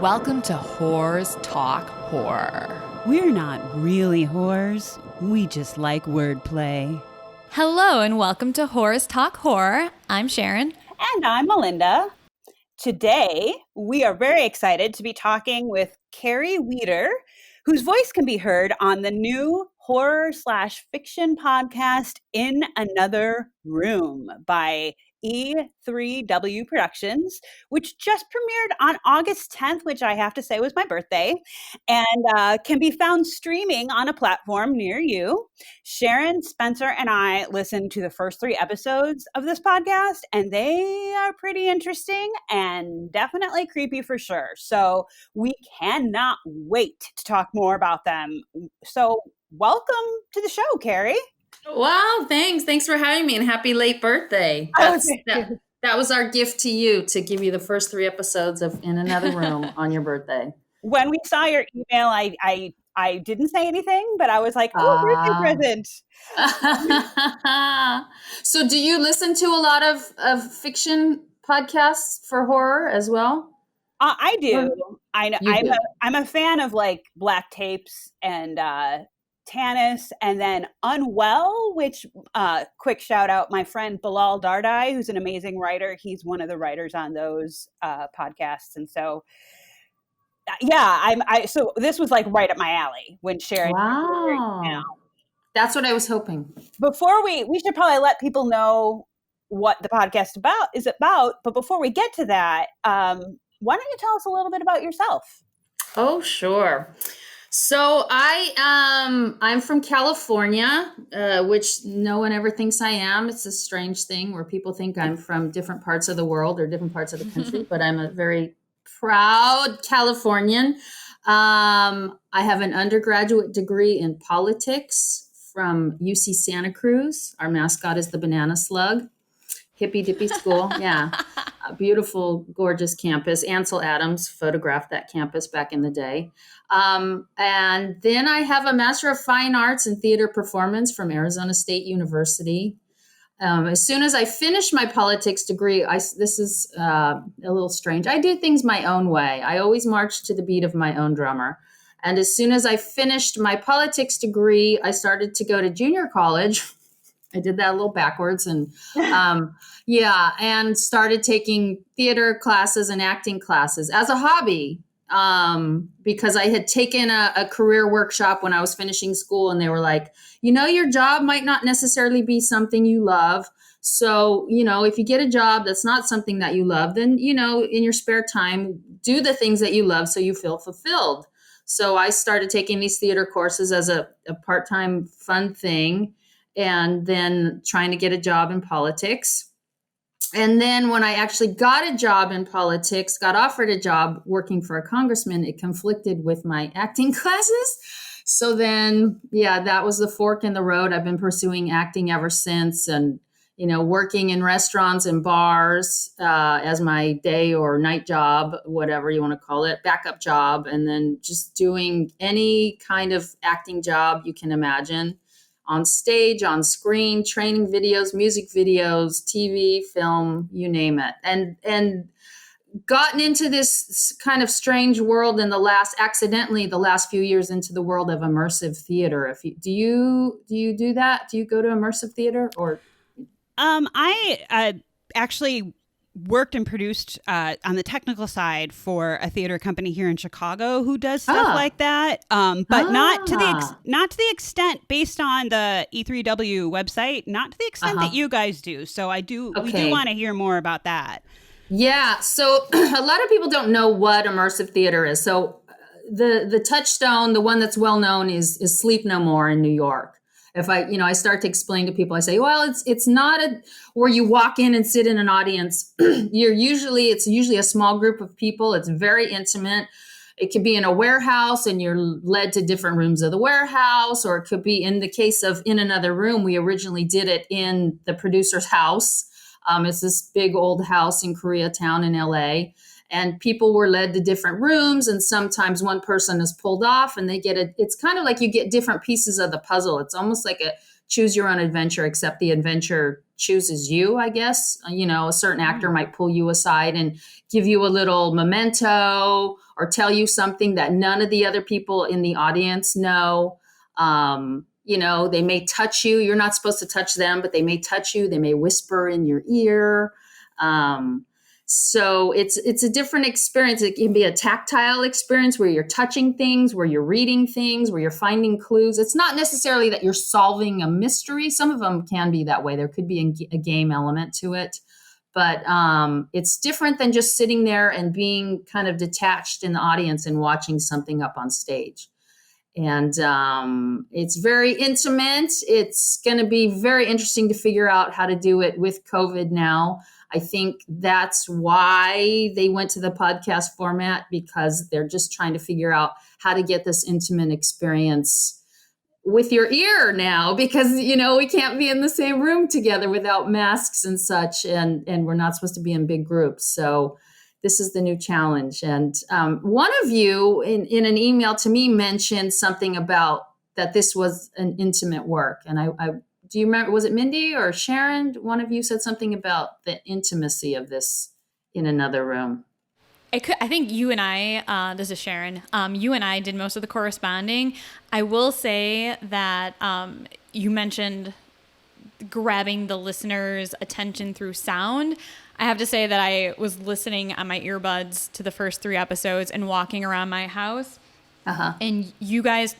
Welcome to Whores Talk Horror. We're not really whores. We just like wordplay. Hello and welcome to Whores Talk Horror. I'm Sharon. And I'm Melinda. Today, we are very excited to be talking with Kerry Wieder, whose voice can be heard on the new horror/fiction podcast In Another Room by E3W Productions, which just premiered on August 10th, which I have to say was my birthday, and can be found streaming on a platform near you. Sharon, Spencer, and I listened to the first 3 episodes of this podcast, and they are pretty interesting and definitely creepy for sure. So we cannot wait to talk more about them. So welcome to the show, Kerry. Wow, thanks. Thanks for having me and happy late birthday. That was our gift to you, to give you the first 3 episodes of In Another Room on your birthday. When we saw your email, I didn't say anything, but I was like, oh, birthday present. So do you listen to a lot of fiction podcasts for horror as well? I do. I'm a fan of like Black Tapes and Tanis, and then Unwell, which quick shout out, my friend Bilal Dardai, who's an amazing writer. He's one of the writers on those podcasts. And so, yeah, so this was like right up my alley when Sharon. Wow. That's what I was hoping. Before we should probably let people know what the podcast is about. But before we get to that, why don't you tell us a little bit about yourself? Oh, sure. So I'm from California, which no one ever thinks I am. It's a strange thing where people think I'm from different parts of the world or different parts of the country, but I'm a very proud Californian. I have an undergraduate degree in politics from UC Santa Cruz. Our mascot is the banana slug. Hippy dippy school. Yeah. A beautiful, gorgeous campus. Ansel Adams photographed that campus back in the day. And then I have a Master of Fine Arts in Theater Performance from Arizona State University. As soon as I finished my politics degree, this is a little strange. I do things my own way. I always march to the beat of my own drummer. And as soon as I finished my politics degree, I started to go to junior college. I did that a little backwards and and started taking theater classes and acting classes as a hobby because I had taken a career workshop when I was finishing school, and they were like, your job might not necessarily be something you love. So, if you get a job that's not something that you love, then, in your spare time, do the things that you love so you feel fulfilled. So I started taking these theater courses as a part-time fun thing, and then trying to get a job in politics. And then when I actually got a job in politics, got offered a job working for a congressman, it conflicted with my acting classes. So then, that was the fork in the road. I've been pursuing acting ever since, and, working in restaurants and bars as my day or night job, whatever you want to call it, backup job, and then just doing any kind of acting job you can imagine. On stage, on screen, training videos, music videos, TV, film, you name it. And gotten into this kind of strange world in the last few years into the world of immersive theater. Do you do that? Do you go to immersive theater or? I actually worked and produced on the technical side for a theater company here in Chicago who does stuff like that, but not to the extent, based on the E3W website, not to the extent that you guys do. So we do want to hear more about that. Yeah, so a lot of people don't know what immersive theater is. So the touchstone, the one that's well known, is Sleep No More in New York. If I start to explain to people, I say, well, it's not where you walk in and sit in an audience. It's usually a small group of people. It's very intimate. It could be in a warehouse and you're led to different rooms of the warehouse, or it could be, in the case of In Another Room, we originally did it in the producer's house. It's this big old house in Koreatown in LA. And people were led to different rooms, and sometimes one person is pulled off and they it's kind of like you get different pieces of the puzzle. It's almost like a choose your own adventure, except the adventure chooses you, I guess. A certain actor might pull you aside and give you a little memento or tell you something that none of the other people in the audience know. They may touch you. You're not supposed to touch them, but they may touch you. They may whisper in your ear. So it's a different experience. It can be a tactile experience where you're touching things, where you're reading things, where you're finding clues. It's not necessarily that you're solving a mystery. Some of them can be that way. There could be a game element to it, but it's different than just sitting there and being kind of detached in the audience and watching something up on stage. And it's very intimate. It's going to be very interesting to figure out how to do it with COVID now. I think that's why they went to the podcast format, because they're just trying to figure out how to get this intimate experience with your ear now, because, we can't be in the same room together without masks and such. And we're not supposed to be in big groups. So this is the new challenge. And one of you in an email to me mentioned something about that this was an intimate work. And I do you remember, was it Mindy or Sharon? One of you said something about the intimacy of this in another room. I think you and I, this is Sharon, you and I did most of the corresponding. I will say that you mentioned grabbing the listener's attention through sound. I have to say that I was listening on my earbuds to the first 3 episodes and walking around my house. And you guys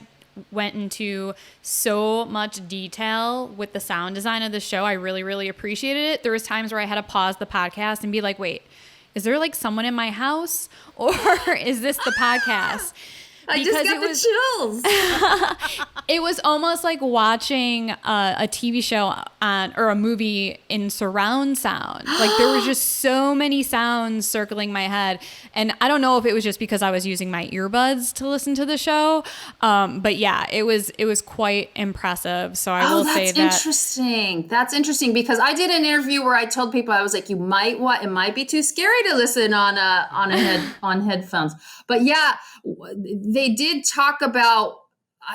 went into so much detail with the sound design of the show. I really, really appreciated it. There was times where I had to pause the podcast and be like, wait, is there like someone in my house, or is this the podcast? I just got the chills. It was almost like watching a TV show or a movie in surround sound. Like there was just so many sounds circling my head. And I don't know if it was just because I was using my earbuds to listen to the show. But yeah, it was quite impressive. So I will say that. That's interesting. That's interesting, because I did an interview where I told people, I was like, it might be too scary to listen on headphones. But yeah, they did talk about,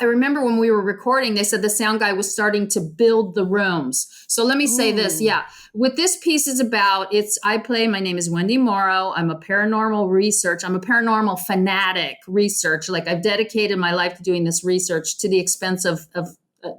I remember when we were recording, they said the sound guy was starting to build the rooms. So let me say this. Yeah. What this piece is about, my name is Wendy Morrow. I'm a paranormal fanatic research. Like I've dedicated my life to doing this research to the expense of a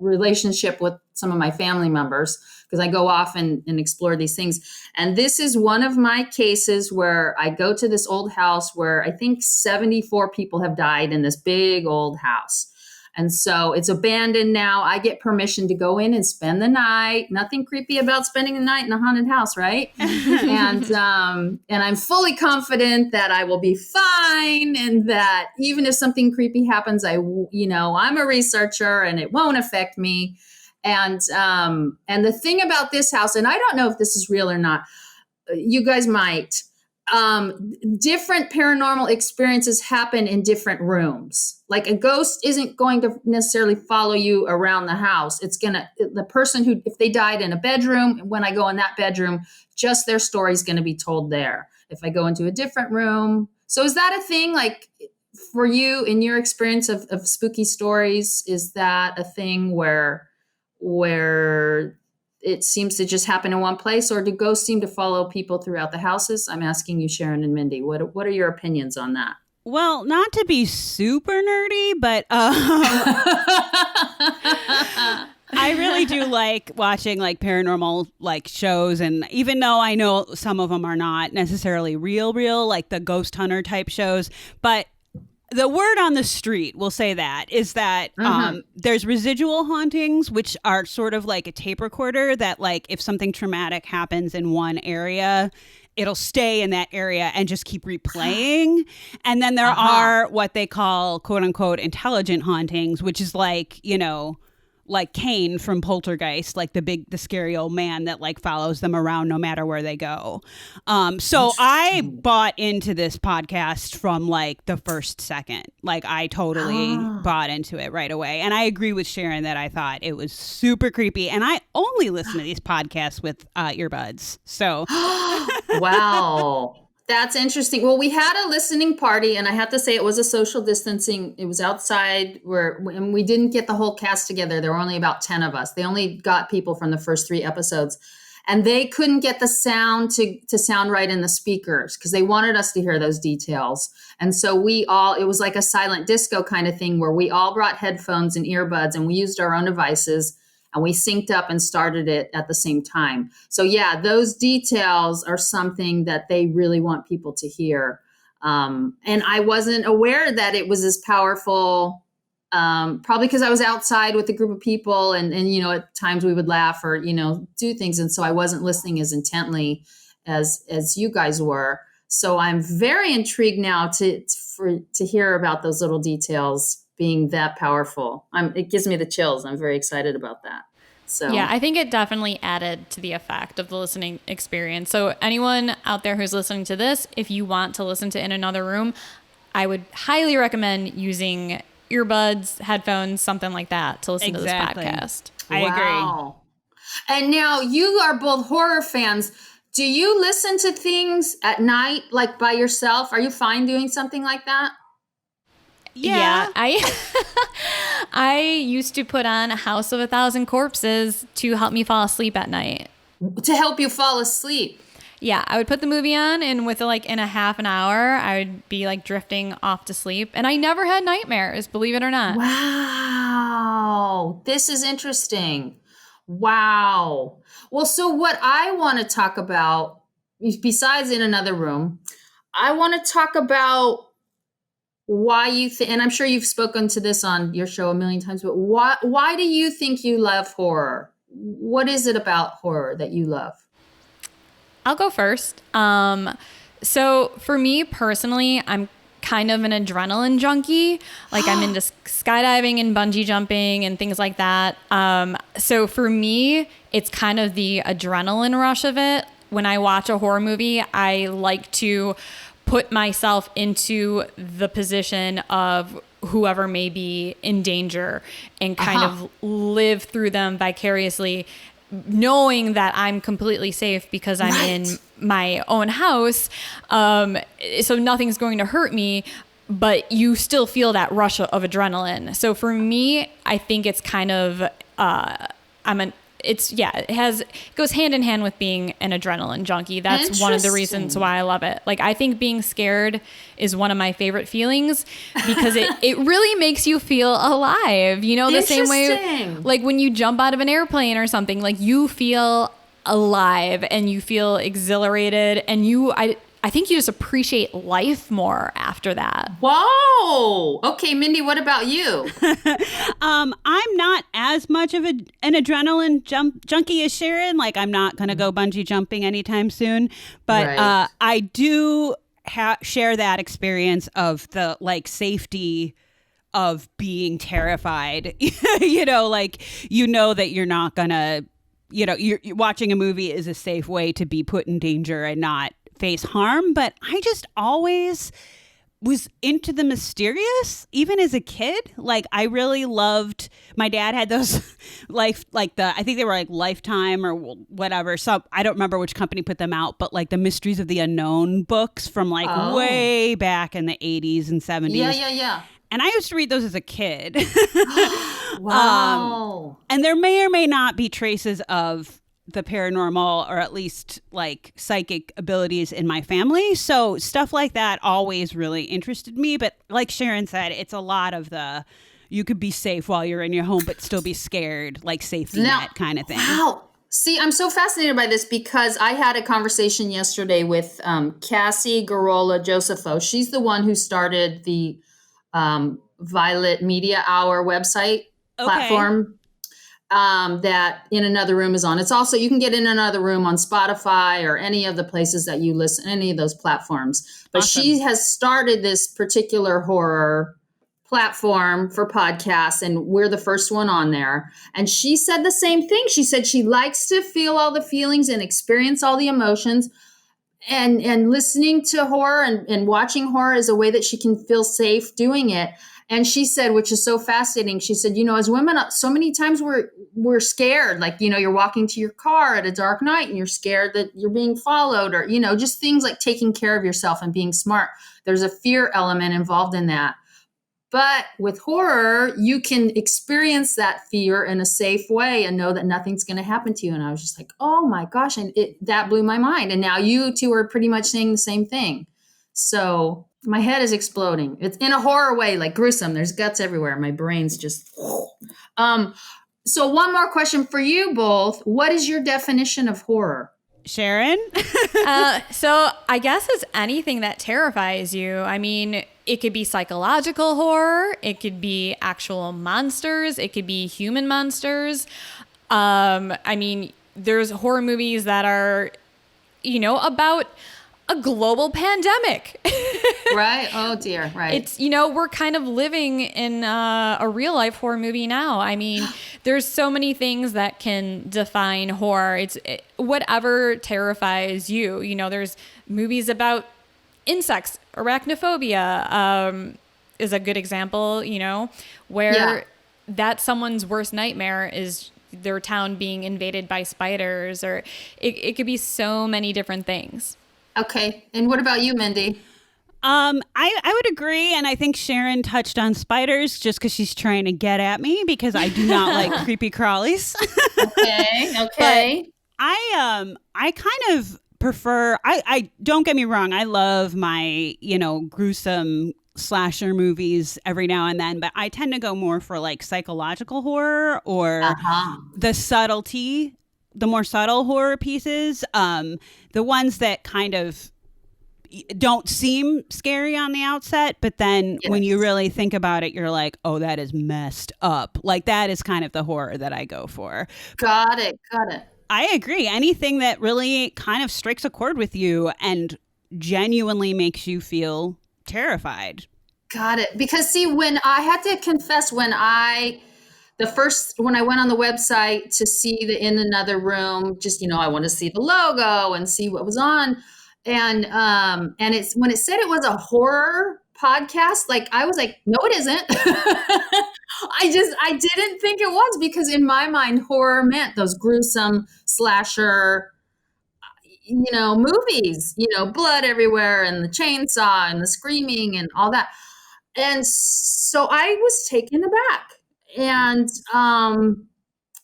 relationship with some of my family members, because I go off and explore these things. And this is one of my cases where I go to this old house where I think 74 people have died in this big old house. And so it's abandoned now. I get permission to go in and spend the night. Nothing creepy about spending the night in a haunted house, right? And I'm fully confident that I will be fine, and that even if something creepy happens, I'm a researcher and it won't affect me. And the thing about this house, and I don't know if this is real or not, you guys might, different paranormal experiences happen in different rooms. Like a ghost isn't going to necessarily follow you around the house. The person who, if they died in a bedroom, when I go in that bedroom, just their story is going to be told there. If I go into a different room. So is that a thing, like for you in your experience of spooky stories? Is that a thing where it seems to just happen in one place, or do ghosts seem to follow people throughout the houses? I'm asking you, Sharon and Mindy, what are your opinions on that? Well, not to be super nerdy, but I really do like watching like paranormal like shows, and even though I know some of them are not necessarily real, like the ghost hunter type shows, but the word on the street, we'll say that, is that there's residual hauntings, which are sort of like a tape recorder that, like, if something traumatic happens in one area, it'll stay in that area and just keep replaying. And then there are what they call, quote unquote, intelligent hauntings, which is like, like Kane from Poltergeist, like the scary old man that like follows them around no matter where they go. So I bought into this podcast from like the first second. Like I totally bought into it right away. And I agree with Sharon that I thought it was super creepy. And I only listen to these podcasts with earbuds. So wow. That's interesting. Well, we had a listening party, and I have to say it was a social distancing. It was outside and we didn't get the whole cast together. There were only about 10 of us. They only got people from the first 3 episodes, and they couldn't get the sound to sound right in the speakers because they wanted us to hear those details. And so it was like a silent disco kind of thing where we all brought headphones and earbuds, and we used our own devices, and we synced up and started it at the same time. So yeah, those details are something that they really want people to hear. And I wasn't aware that it was as powerful, probably because I was outside with a group of people and, at times we would laugh or, do things. And so I wasn't listening as intently as you guys were. So I'm very intrigued now to hear about those little details being that powerful. It gives me the chills. I'm very excited about that. So yeah, I think it definitely added to the effect of the listening experience. So anyone out there who's listening to this, if you want to listen to In Another Room, I would highly recommend using earbuds, headphones, something like that to listen to this podcast. I agree. And now you are both horror fans. Do you listen to things at night, like by yourself? Are you fine doing something like that? Yeah, I used to put on House of a Thousand Corpses to help me fall asleep at night. To help you fall asleep? Yeah, I would put the movie on, and in a half an hour, I would be drifting off to sleep. And I never had nightmares, believe it or not. Wow. This is interesting. Wow. Well, so what I want to talk about, besides In Another Room, I want to talk about why you think, and I'm sure you've spoken to this on your show a million times, but why do you think you love horror? What is it about horror that you love? I'll go first. So for me personally, I'm kind of an adrenaline junkie. I'm into skydiving and bungee jumping and things like that. So for me, it's kind of the adrenaline rush of it. When I watch a horror movie, I like to put myself into the position of whoever may be in danger and kind of live through them vicariously, knowing that I'm completely safe because I'm in my own house. So nothing's going to hurt me, but you still feel that rush of adrenaline. So for me, I think it's kind of, it goes hand in hand with being an adrenaline junkie. That's one of the reasons why I love it. I think being scared is one of my favorite feelings because it really makes you feel alive. The same way, when you jump out of an airplane or something, you feel alive and you feel exhilarated and I think you just appreciate life more after that. Whoa. Okay, Mindy, what about you? I'm not as much of an adrenaline junkie as Sharon. I'm not going to go bungee jumping anytime soon. But I do share that experience of the safety of being terrified. That you're not going to, you're watching a movie is a safe way to be put in danger and not face harm. But I just always was into the mysterious, even as a kid. I really loved, my dad had those I think they were Lifetime or whatever. So I don't remember which company put them out, but the Mysteries of the Unknown books from way back in the 80s and 70s. Yeah. And I used to read those as a kid. Wow. And there may or may not be traces of the paranormal or at least psychic abilities in my family. So stuff like that always really interested me. But like Sharon said, it's a lot of you could be safe while you're in your home, but still be scared, safety net kind of thing. Wow. See, I'm so fascinated by this because I had a conversation yesterday with Cassie Garola Josepho. She's the one who started the Violet Media Hour website platform. That In Another Room is on. It's also, you can get In Another Room on Spotify or any of the places that you listen, any of those platforms. But She has started this particular horror platform for podcasts, and we're the first one on there. And she said the same thing. She said she likes to feel all the feelings and experience all the emotions. And listening to horror and watching horror is a way that she can feel safe doing it. And she said, which is so fascinating, she said, as women, so many times we're scared. Like, you're walking to your car at a dark night and you're scared that you're being followed, or, just things like taking care of yourself and being smart. There's a fear element involved in that. But with horror, you can experience that fear in a safe way and know that nothing's going to happen to you. And I was just like, oh my gosh. And that blew my mind. And now you two are pretty much saying the same thing. So my head is exploding. It's in a horror way, like gruesome. There's guts everywhere. My brain's just, So one more question for you both. What is your definition of horror? Sharon? So I guess it's anything that terrifies you. I mean, it could be psychological horror. It could be actual monsters. It could be human monsters. I mean, there's horror movies that are, about a global pandemic. Right. Oh dear. Right. It's, we're kind of living in a real life horror movie now. I mean, there's so many things that can define horror. It's whatever terrifies you. There's movies about insects. Arachnophobia is a good example, where that's someone's worst nightmare is their town being invaded by spiders, or it could be so many different things. Okay. And what about you, Mindy? I would agree, and I think Sharon touched on spiders just because she's trying to get at me because I do not like creepy crawlies. Okay. But I kind of prefer. I don't get me wrong. I love my gruesome slasher movies every now and then, but I tend to go more for like psychological horror or the subtlety. The more subtle horror pieces, the ones that kind of don't seem scary on the outset, but then when you really think about it, you're like, oh, that is messed up. Like that is kind of the horror that I go for. Got it. I agree. Anything that really kind of strikes a chord with you and genuinely makes you feel terrified. Got it. Because see, when I had to confess, when I went on the website to see the In Another Room, just, I want to see the logo and see what was on. And it's when it said it was a horror podcast, like I was like, no, it isn't. I didn't think it was, because in my mind, horror meant those gruesome slasher, movies, blood everywhere and the chainsaw and the screaming and all that. And so I was taken aback. And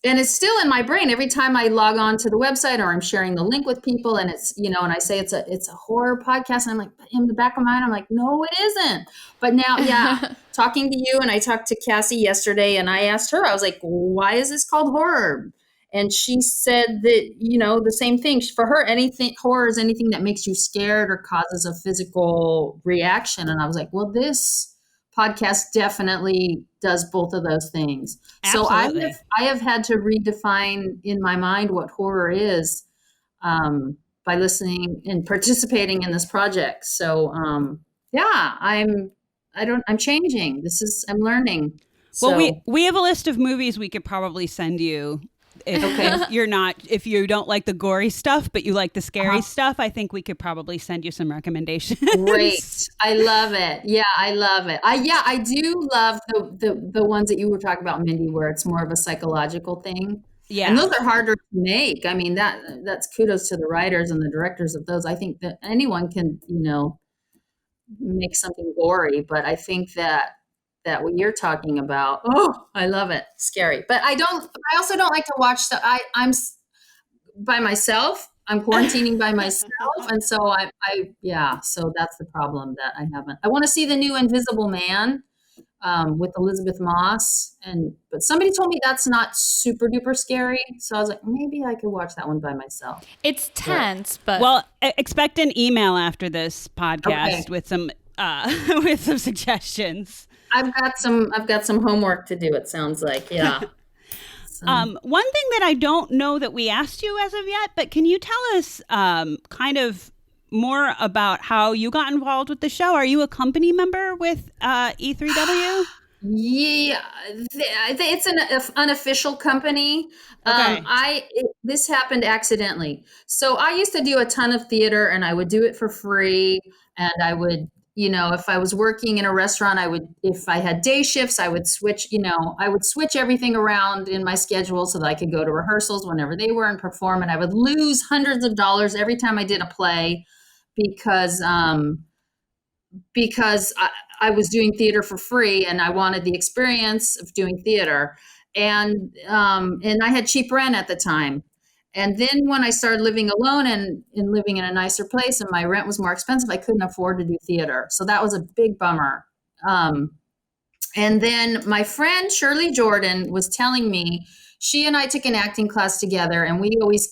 it's still in my brain every time I log on to the website or I'm sharing the link with people, and it's, and I say it's a horror podcast, and I'm like, in the back of my mind, I'm like, no, it isn't. But now, talking to you, and I talked to Cassie yesterday, and I asked her, I was like, why is this called horror? And she said that, the same thing. For her, horror is anything that makes you scared or causes a physical reaction. And I was like, well, this podcast definitely does both of those things. Absolutely. So I have had to redefine in my mind what horror is by listening and participating in this project. So I'm changing. I'm learning. Well, we have a list of movies we could probably send you. If you don't like the gory stuff, but you like the scary stuff, I think we could probably send you some recommendations. Great. I love it. Yeah, I love it. I do love the ones that you were talking about, Mindy, where it's more of a psychological thing. Yeah. And those are harder to make. I mean, that's kudos to the writers and the directors of those. I think that anyone can, make something gory, but I think that what you're talking about, I love it. Scary. But I also don't like to watch I'm by myself. I'm quarantining by myself. And so so that's the problem that I haven't. I want to see the new Invisible Man with Elizabeth Moss. But somebody told me that's not super duper scary. So I was like, maybe I could watch that one by myself. It's tense, but. Well, expect an email after this podcast with some suggestions. I've got some homework to do, it sounds like. Yeah. One thing that I don't know that we asked you as of yet, but can you tell us kind of more about how you got involved with the show? Are you a company member with E3W? Yeah, it's an unofficial company. Okay. This happened accidentally. So I used to do a ton of theater, and I would do it for free, and I would if I was working in a restaurant, if I had day shifts, I would switch, I would switch everything around in my schedule so that I could go to rehearsals whenever they were and perform. And I would lose hundreds of dollars every time I did a play because, I was doing theater for free and I wanted the experience of doing theater. And I had cheap rent at the time. And then when I started living alone and living in a nicer place and my rent was more expensive, I couldn't afford to do theater. So that was a big bummer. And then my friend Shirley Jordan was telling me, she and I took an acting class together, and we always,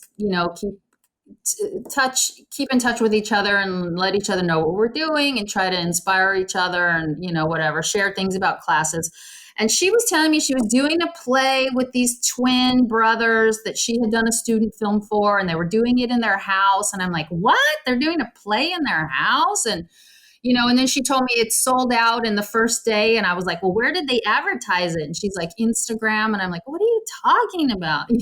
keep in touch with each other and let each other know what we're doing and try to inspire each other and, whatever, share things about classes. And she was telling me she was doing a play with these twin brothers that she had done a student film for, and they were doing it in their house. And I'm like, what? They're doing a play in their house? And then she told me it sold out in the first day. And I was like, well, where did they advertise it? And she's like, Instagram. And I'm like, what are you talking about? And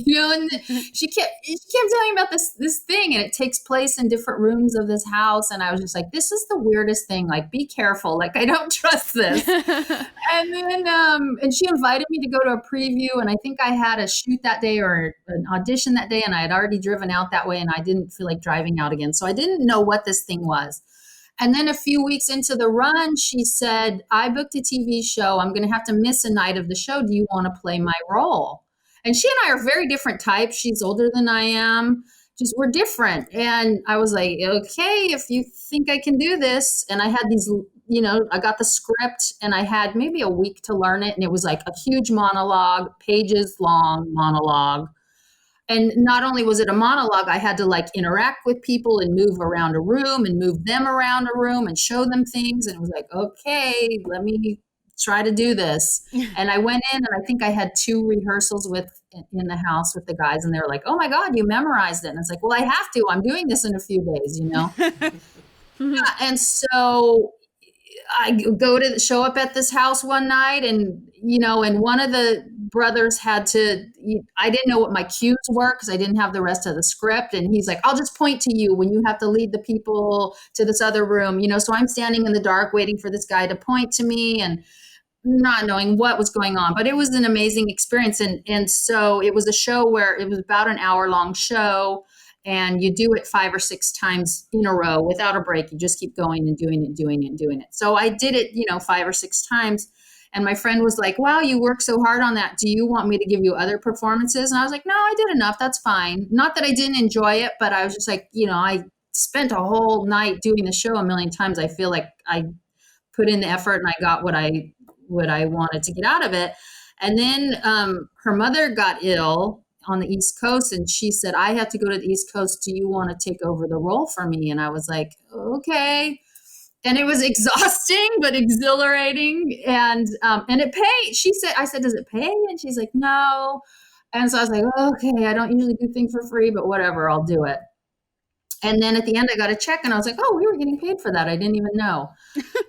she kept telling me about this thing, and it takes place in different rooms of this house. And I was just like, this is the weirdest thing. Like, be careful. Like, I don't trust this. And then, and she invited me to go to a preview. And I think I had a shoot that day or an audition that day. And I had already driven out that way, and I didn't feel like driving out again. So I didn't know what this thing was. And then a few weeks into the run, she said, I booked a TV show. I'm going to have to miss a night of the show. Do you want to play my role? And she and I are very different types. She's older than I am. Just we're different. And I was like, okay, if you think I can do this. And I had these, I got the script and I had maybe a week to learn it. And it was like a huge monologue, pages long monologue. And not only was it a monologue, I had to like interact with people and move around a room and move them around a room and show them things. And it was like, okay, let me try to do this. And I went in, and I think I had 2 rehearsals in the house with the guys, and they were like, oh my God, you memorized it. And it's like, well, I have to, I'm doing this in a few days, Yeah, and so I show up at this house one night, and and one of the brothers I didn't know what my cues were because I didn't have the rest of the script. And he's like, I'll just point to you when you have to lead the people to this other room, so I'm standing in the dark waiting for this guy to point to me and not knowing what was going on. But it was an amazing experience. And so it was a show where it was about an hour-long show, and you do it 5 or 6 times in a row without a break. You just keep going and doing it, doing it, and doing it. So I did it, 5 or 6 times. And my friend was like, wow, you worked so hard on that. Do you want me to give you other performances? And I was like, no, I did enough. That's fine. Not that I didn't enjoy it, but I was just like, I spent a whole night doing the show a million times. I feel like I put in the effort and I got what I wanted to get out of it. And then her mother got ill on the East Coast, and she said, I have to go to the East Coast. Do you want to take over the role for me? And I was like, okay. And it was exhausting, but exhilarating. And it paid. I said, does it pay? And she's like, no. And so I was like, okay, I don't usually do things for free, but whatever, I'll do it. And then at the end, I got a check, and I was like, oh, we were getting paid for that. I didn't even know.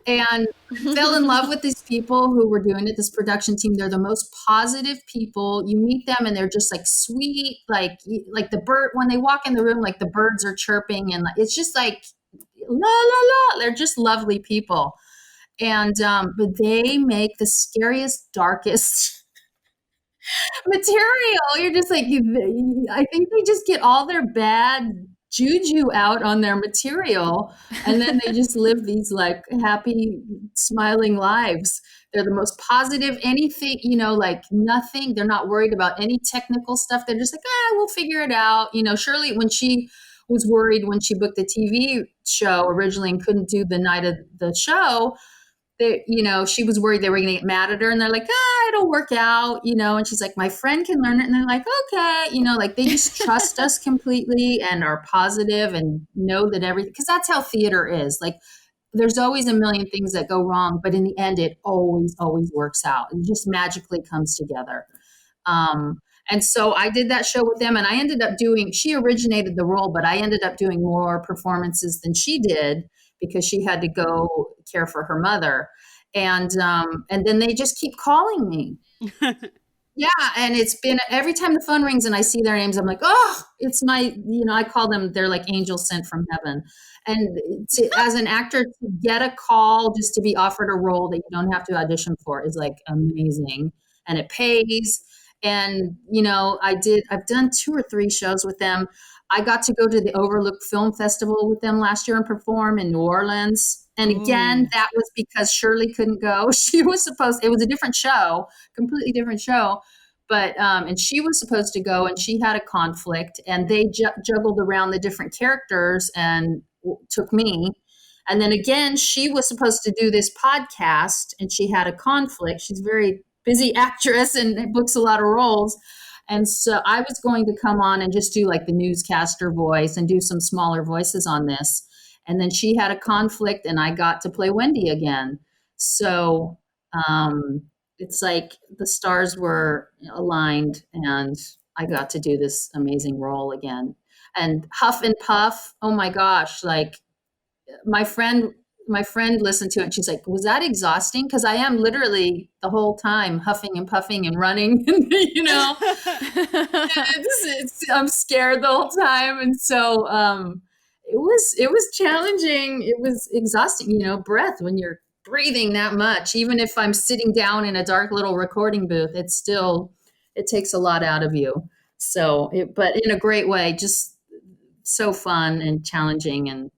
And fell in love with these people who were doing it, this production team. They're the most positive people. You meet them, and they're just like sweet, like the bird, when they walk in the room, like the birds are chirping, and it's just like, la, la, la. They're just lovely people. And, but they make the scariest, darkest material. You're just like, I think they just get all their bad juju out on their material, and then they just live these like happy, smiling lives. They're the most positive, anything, like nothing. They're not worried about any technical stuff. They're just like, we'll figure it out. Shirley, when she was worried when she booked the TV show originally and couldn't do the night of the show, she was worried they were going to get mad at her, and they're like, it'll work out, and she's like, my friend can learn it. And they're like, okay, like they just trust us completely and are positive and know that everything, because that's how theater is. Like, there's always a million things that go wrong, but in the end, it always, always works out. It just magically comes together. And so I did that show with them, and I ended up she originated the role, but I ended up doing more performances than she did because she had to go care for her mother. And then they just keep calling me. Yeah, and it's been every time the phone rings and I see their names, I'm like, oh, it's my, I call them, they're like angels sent from heaven. And as an actor, to get a call just to be offered a role that you don't have to audition for is like amazing, and it pays. And I've done 2 or 3 shows with them. I got to go to the Overlook Film Festival with them last year and perform in New Orleans. And again, Ooh. that was because Shirley couldn't go. It was a different show, completely different show. But and she was supposed to go, and she had a conflict, and they juggled around the different characters and took me. And then again, she was supposed to do this podcast, and she had a conflict. She's a very busy actress and books a lot of roles. And so I was going to come on and just do like the newscaster voice and do some smaller voices on this. And then she had a conflict, and I got to play Wendy again. So it's like the stars were aligned, and I got to do this amazing role again. And Huff and Puff, oh my gosh, like my friend listened to it and she's like, was that exhausting? Because I am literally the whole time huffing and puffing and running. I'm scared the whole time. And so it was challenging. It was exhausting, breath when you're breathing that much. Even if I'm sitting down in a dark little recording booth, it takes a lot out of you. So but in a great way, just so fun and challenging. And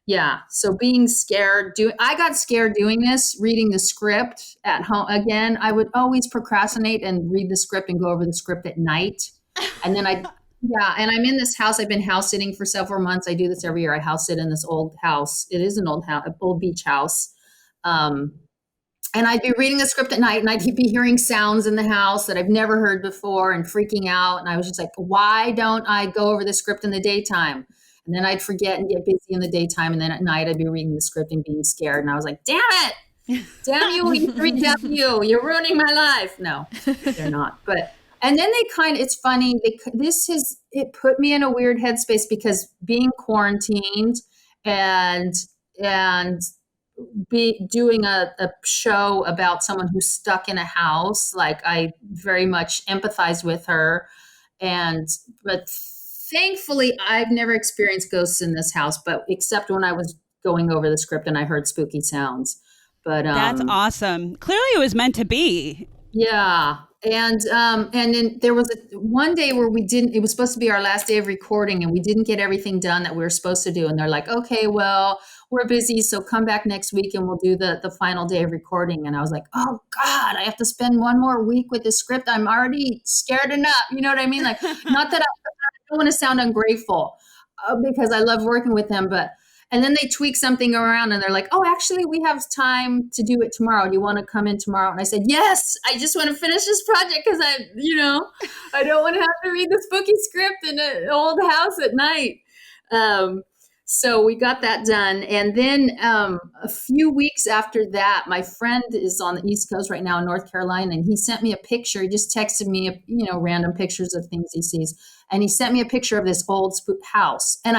yeah. So being scared, I got scared doing this, reading the script at home. Again, I would always procrastinate and read the script and go over the script at night. And then and I'm in this house. I've been house sitting for several months. I do this every year. I house sit in this old house. It is an old house, old beach house. And I'd be reading the script at night, and I'd be hearing sounds in the house that I've never heard before and freaking out. And I was just like, why don't I go over the script in the daytime? And then I'd forget and get busy in the daytime. And then at night I'd be reading the script and being scared. And I was like, damn it. Damn you, E3W. You're ruining my life. No, they're not. And then it's funny. It put me in a weird headspace because being quarantined and be doing a show about someone who's stuck in a house, like I very much empathize with her. But thankfully, I've never experienced ghosts in this house, but except when I was going over the script and I heard spooky sounds. But that's awesome. Clearly, it was meant to be. Yeah, and then there was one day where it was supposed to be our last day of recording, and we didn't get everything done that we were supposed to do. And they're like, okay, well, we're busy, so come back next week and we'll do the final day of recording. And I was like, oh God, I have to spend one more week with the script. I'm already scared enough. You know what I mean? Like, not that I don't want to sound ungrateful because I love working with them, and then they tweak something around and they're like, oh, actually, we have time to do it tomorrow. Do you want to come in tomorrow? And I said, yes, I just want to finish this project because I don't want to have to read the spooky script in an old house at night. So we got that done. And then a few weeks after that, my friend is on the East Coast right now in North Carolina, and he sent me a picture. He just texted me, random pictures of things he sees. And he sent me a picture of this old house. And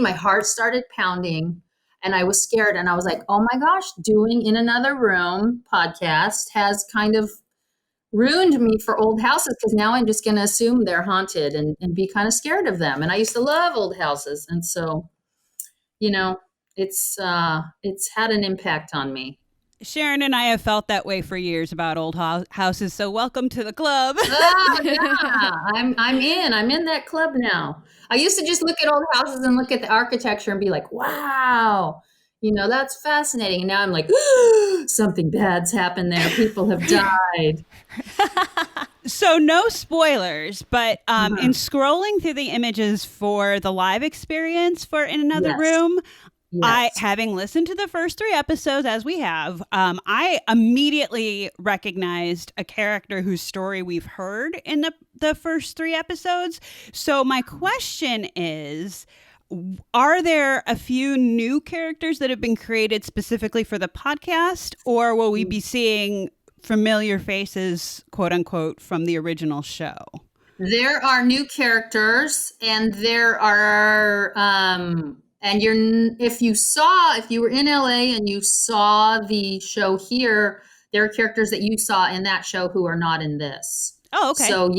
my heart started pounding and I was scared. And I was like, oh my gosh, doing In Another Room podcast has kind of ruined me for old houses, because now I'm just going to assume they're haunted and be kind of scared of them. And I used to love old houses. And so, it's had an impact on me. Sharon and I have felt that way for years about old houses. So welcome to the club. Oh, yeah. I'm in that club now. I used to just look at old houses and look at the architecture and be like, wow, that's fascinating. And now I'm like, something bad's happened there. People have died. So no spoilers, but in scrolling through the images for the live experience for In Another Room, yes. Having listened to the first 3 episodes as we have, I immediately recognized a character whose story we've heard in the first 3 episodes. So my question is, are there a few new characters that have been created specifically for the podcast, or will we be seeing familiar faces, quote unquote, from the original show? There are new characters, and there are, if you were in LA and you saw the show here, there are characters that you saw in that show who are not in this. Oh, okay. So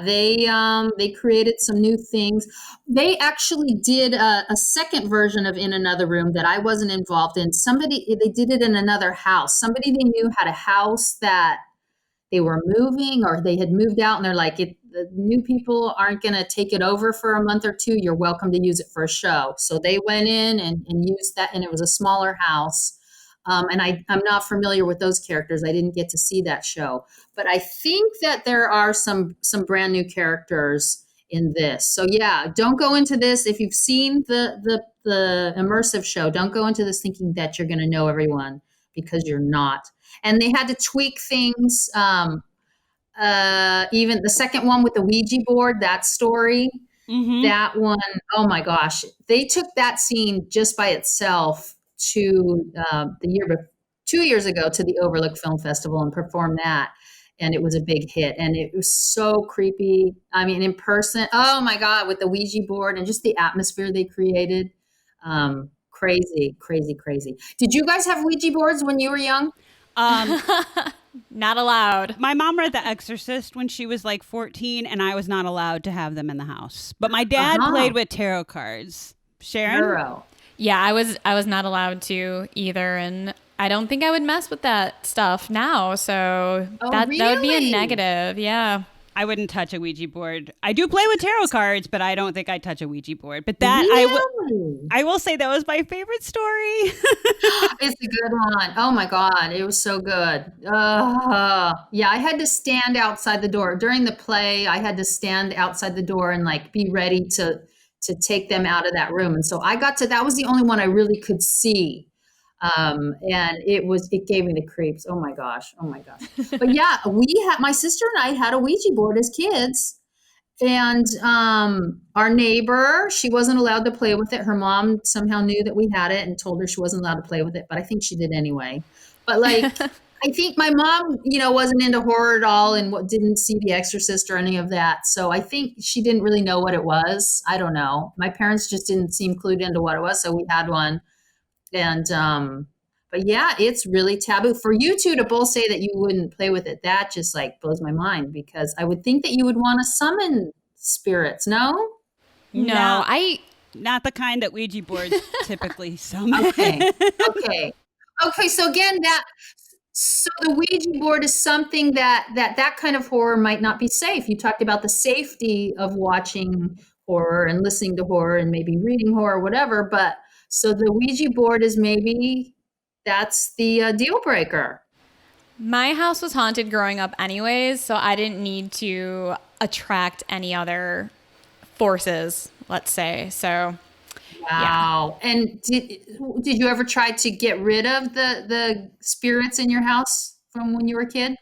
they created some new things. They actually did a second version of In Another Room that I wasn't involved in. They did it in another house. Somebody they knew had a house that they were moving, or they had moved out, and they're like, the new people aren't going to take it over for a month or two. You're welcome to use it for a show. So they went in and used that, and it was a smaller house. And I'm not familiar with those characters. I didn't get to see that show, but I think that there are some brand new characters in this. So yeah, don't go into this if you've seen the immersive show. Don't go into this thinking that you're going to know everyone, because you're not. And they had to tweak things. Even the second one with the Ouija board, that story, that one, oh my gosh, they took that scene just by itself to 2 years ago to the Overlook Film Festival and performed that. And it was a big hit. And it was so creepy. I mean, in person, oh my God, with the Ouija board and just the atmosphere they created. Crazy, crazy, crazy. Did you guys have Ouija boards when you were young? Not allowed. My mom read The Exorcist when she was like 14, and I was not allowed to have them in the house. But my dad played with tarot cards. Sharon? Tarot. Yeah, I was not allowed to either, and I don't think I would mess with that stuff now. So that would be a negative. Yeah. I wouldn't touch a Ouija board. I do play with tarot cards, but I don't think I'd touch a Ouija board. But that I will say that was my favorite story. It's a good one. Oh my God, it was so good. Yeah, I had to stand outside the door during the play. I had to stand outside the door and like be ready to take them out of that room. And so that was the only one I really could see. And it gave me the creeps. Oh my gosh. But yeah, my sister and I had a Ouija board as kids, and our neighbor, she wasn't allowed to play with it. Her mom somehow knew that we had it and told her she wasn't allowed to play with it, but I think she did anyway. But like, I think my mom, wasn't into horror at all and didn't see The Exorcist or any of that. So I think she didn't really know what it was. I don't know. My parents just didn't seem clued into what it was, so we had one. And, but yeah, it's really taboo for you two to both say that you wouldn't play with it. That just like blows my mind, because I would think that you would want to summon spirits. No? No, not the kind that Ouija boards typically summon. Okay. So again, so the Ouija board is something that kind of horror might not be safe. You talked about the safety of watching horror and listening to horror and maybe reading horror, whatever, but so the Ouija board is that's the deal breaker. My house was haunted growing up anyways, so I didn't need to attract any other forces, let's say. So, wow. Yeah. And did you ever try to get rid of the spirits in your house from when you were a kid?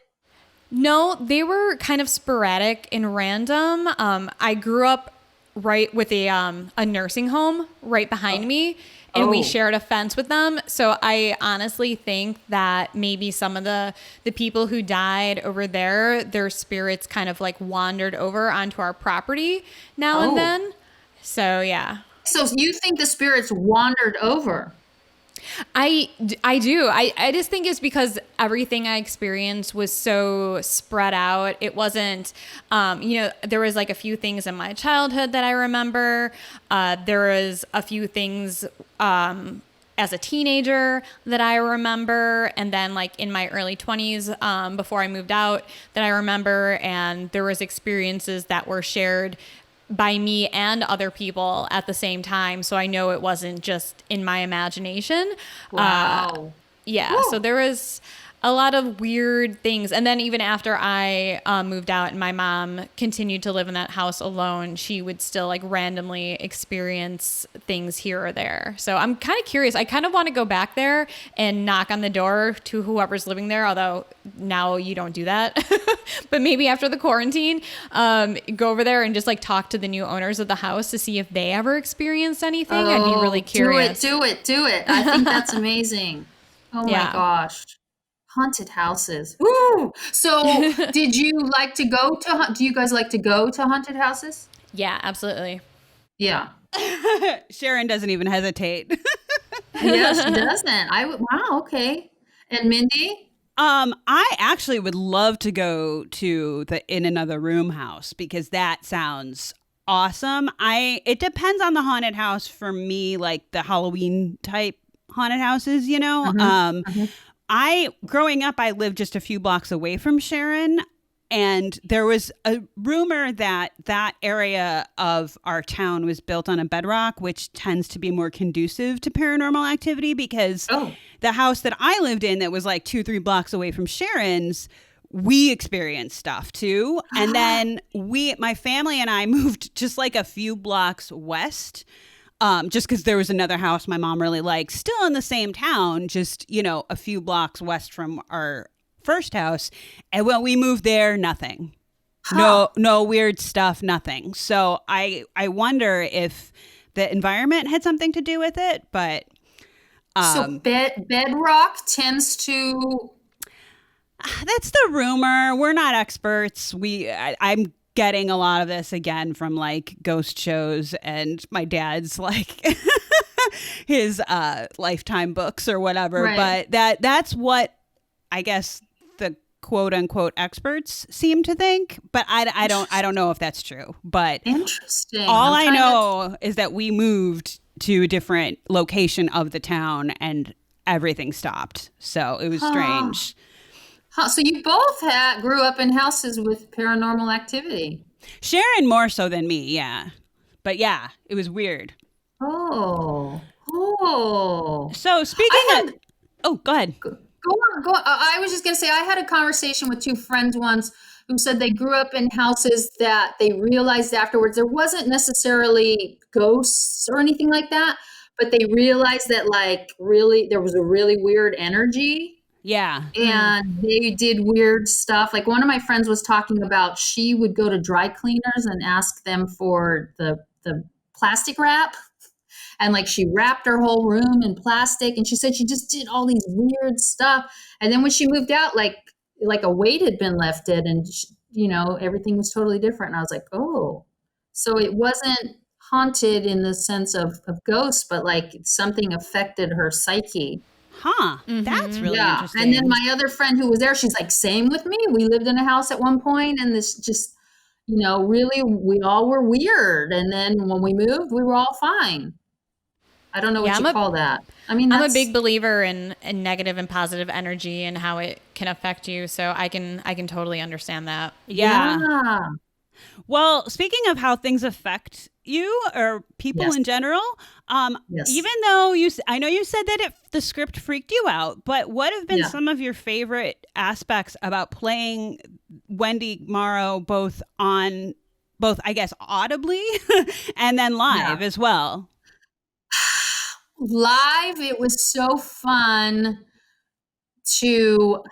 No, they were kind of sporadic and random. I grew up right with a nursing home right behind me. And we shared a fence with them. So I honestly think that maybe some of the people who died over there, their spirits kind of like wandered over onto our property now and then. So, yeah. So you think the spirits wandered over? I do. I just think it's because everything I experienced was so spread out. It wasn't, there was like a few things in my childhood that I remember. There was a few things as a teenager that I remember. And then like in my early 20s, before I moved out, that I remember. And there was experiences that were shared by me and other people at the same time. So I know it wasn't just in my imagination. Wow. Yeah. Woo. So there was a lot of weird things. And then even after I moved out and my mom continued to live in that house alone, she would still like randomly experience things here or there. So I'm kind of curious. I kind of want to go back there and knock on the door to whoever's living there, although now you don't do that. But maybe after the quarantine, go over there and just like talk to the new owners of the house to see if they ever experienced anything. I'd be really curious. Do it. I think that's amazing. Oh my gosh. Haunted houses. Ooh. So did you like to go to, do you guys like to go to haunted houses? Yeah, absolutely. Yeah. Sharon doesn't even hesitate. Yeah, she doesn't. Wow, okay. And Mindy? I actually would love to go to the In Another Room house because that sounds awesome. It depends on the haunted house for me, like the Halloween type haunted houses, you know. I growing up, I lived just a few blocks away from Sharon, and there was a rumor that that area of our town was built on a bedrock, which tends to be more conducive to paranormal activity because the house that I lived in that was like 2-3 blocks away from Sharon's, we experienced stuff too. And then my family and I moved just like a few blocks west. Just because there was another house my mom really liked, still in the same town, just, you know, a few blocks west from our first house. And when we moved there, nothing. No weird stuff, nothing. So I wonder if the environment had something to do with it, but so bedrock tends to. That's the rumor. We're not experts. I'm getting a lot of this again from like ghost shows and my dad's like his Lifetime books or whatever. Right. But that's what I guess the quote unquote experts seem to think. But I don't know if that's true. But Interesting. all I know is that we moved to a different location of the town and everything stopped. So it was strange. So you both grew up in houses with paranormal activity. Sharon more so than me, yeah. But yeah, it was weird. Oh. So speaking of, go ahead. Go on. I was just going to say, I had a conversation with two friends once who said they grew up in houses that they realized afterwards there wasn't necessarily ghosts or anything like that, but they realized that like really there was a really weird energy. Yeah. And they did weird stuff. Like one of my friends was talking about she would go to dry cleaners and ask them for the plastic wrap. And like she wrapped her whole room in plastic. And she said she just did all these weird stuff. And then when she moved out, like a weight had been lifted and, you know, everything was totally different. And I was like, oh, so it wasn't haunted in the sense of ghosts, but like something affected her psyche. That's really interesting. And then my other friend who was there, she's like, same with me. We lived in a house at one point and this just, you know, really, we all were weird. And then when we moved, we were all fine. I don't know what you call that. I mean, I'm a big believer in negative and positive energy and how it can affect you. So I can totally understand that. Yeah. Well, speaking of how things affect you or people in general, even though I know you said that the script freaked you out, but what have been some of your favorite aspects about playing Wendy Morrow both I guess audibly and then live as well? Live, it was so fun to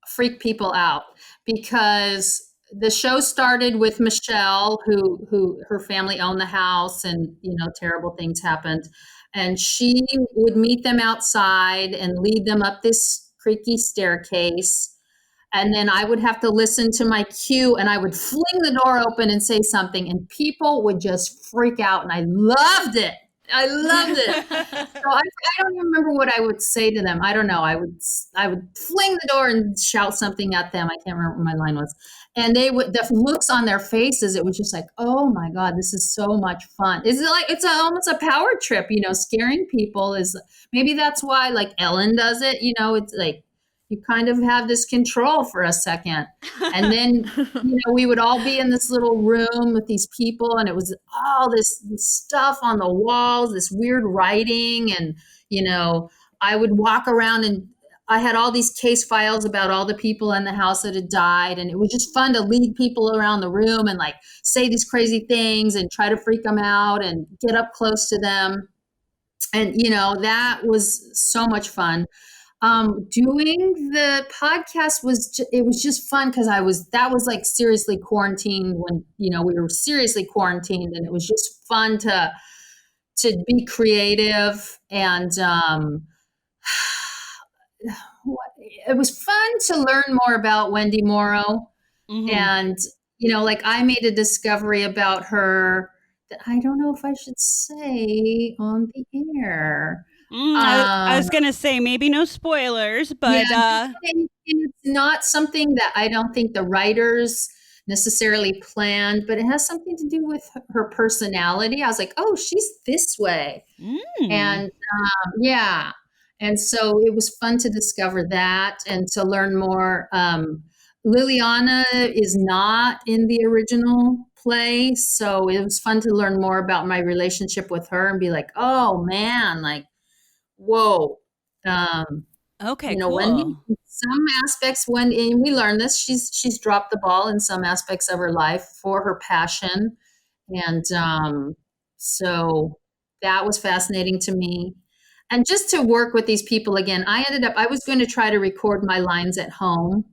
freak people out because the show started with Michelle, who her family owned the house and, you know, terrible things happened. And she would meet them outside and lead them up this creaky staircase. And then I would have to listen to my cue and I would fling the door open and say something and people would just freak out. And I loved it. So I don't even remember what I would say to them. I don't know. I would fling the door and shout something at them. I can't remember what my line was. And the looks on their faces, it was just like, oh my God, this is so much fun. Is it like, it's almost a power trip, you know, scaring people is maybe that's why like Ellen does it. You know, it's like, you kind of have this control for a second. And then, you know, we would all be in this little room with these people and it was all this stuff on the walls, this weird writing. And, you know, I would walk around and I had all these case files about all the people in the house that had died. And it was just fun to lead people around the room and like say these crazy things and try to freak them out and get up close to them. And, you know, that was so much fun. Doing the podcast was just fun because that was like seriously quarantined when, you know, we were seriously quarantined and it was just fun to be creative and it was fun to learn more about Wendy Morrow. And, you know, like I made a discovery about her that I don't know if I should say on the air. I was going to say maybe no spoilers, but it's not something that I don't think the writers necessarily planned, but it has something to do with her personality. I was like, oh, she's this way. And yeah. And so it was fun to discover that and to learn more. Liliana is not in the original play. So it was fun to learn more about my relationship with her and be like, oh man, like, whoa. okay, Wendy, cool. in some aspects, when and we learned this, she's dropped the ball in some aspects of her life for her passion. And so that was fascinating to me. And just to work with these people again, I was going to try to record my lines at home